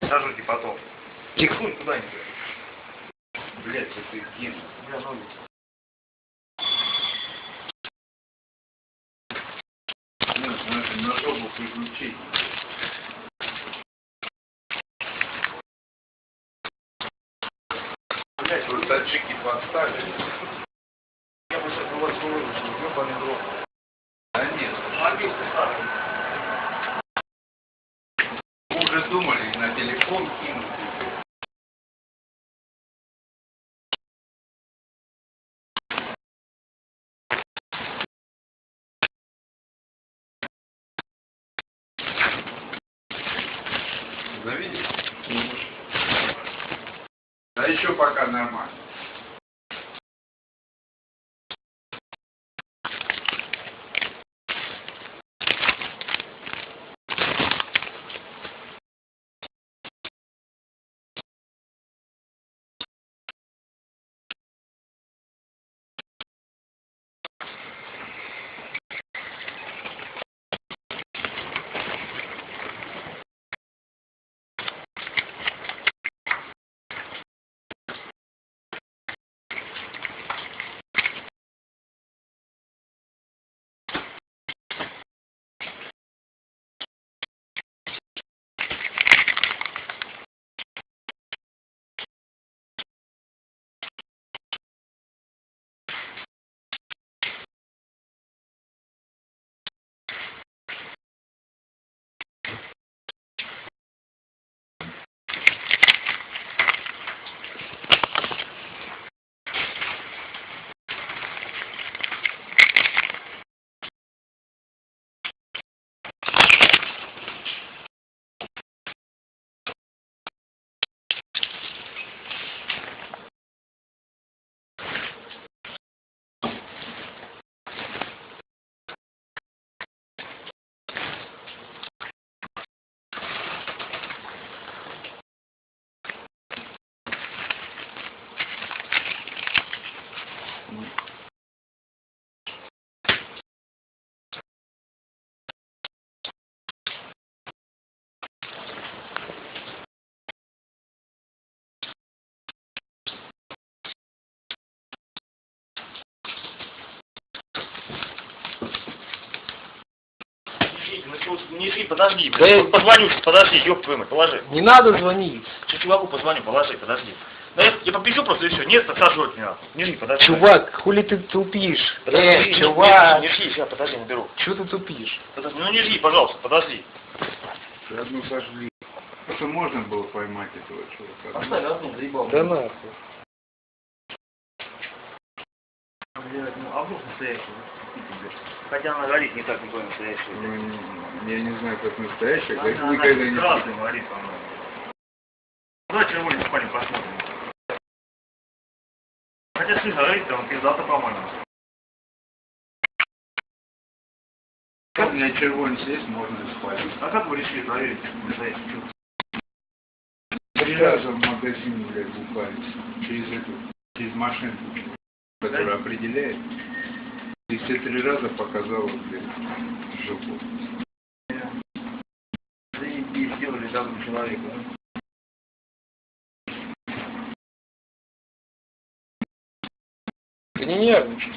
Скажите потом. Тихо. Куда-нибудь. Блядь, что ты кинул? Бля, ноги. Надо на жопу приключить. Блядь, просто чеки поставили. Я бы сейчас у вас выложил, ёбаный рот. Да нет. Мобилку ставлю. Вы уже думали на телефон кинуть. Завидели? Да еще пока нормально. Не жди, подожди. Да я позвоню, подожди, ёб твою мать, положи. Не надо звонить. Сейчас чуваку позвоню, положи, подожди. Да я попишу просто и все. Нет, сажу от меня. Не жди, подожди. Чувак, хули ты тупишь? Подожди, чувак. Не жди, сейчас, подожди, наберу. Чего ты тупишь? Подожди, ну не жди, пожалуйста, подожди. Одну сожгли. Потому что можно было поймать этого чувака. Оставь, одну, заебал. Да нахуй. Блядь, ну а вдруг настоящий? Хотя она горит не так, никакой настоящий. Ну, я не знаю, как настоящая. Она Никогда не красный горит, по-моему. Давай червоный спальню посмотрим. Хотя слышно, горит там пиздата, по-моему. Как у меня червонец есть, можно спалить. А как вы решили проверить настоящий чувство? 3 раза в магазин, блядь, бухались. Через машинку, которая определяет. И все 3 раза показала, блядь, жопу. Заебись, сделали добру человеку, да? Ты не нервничай.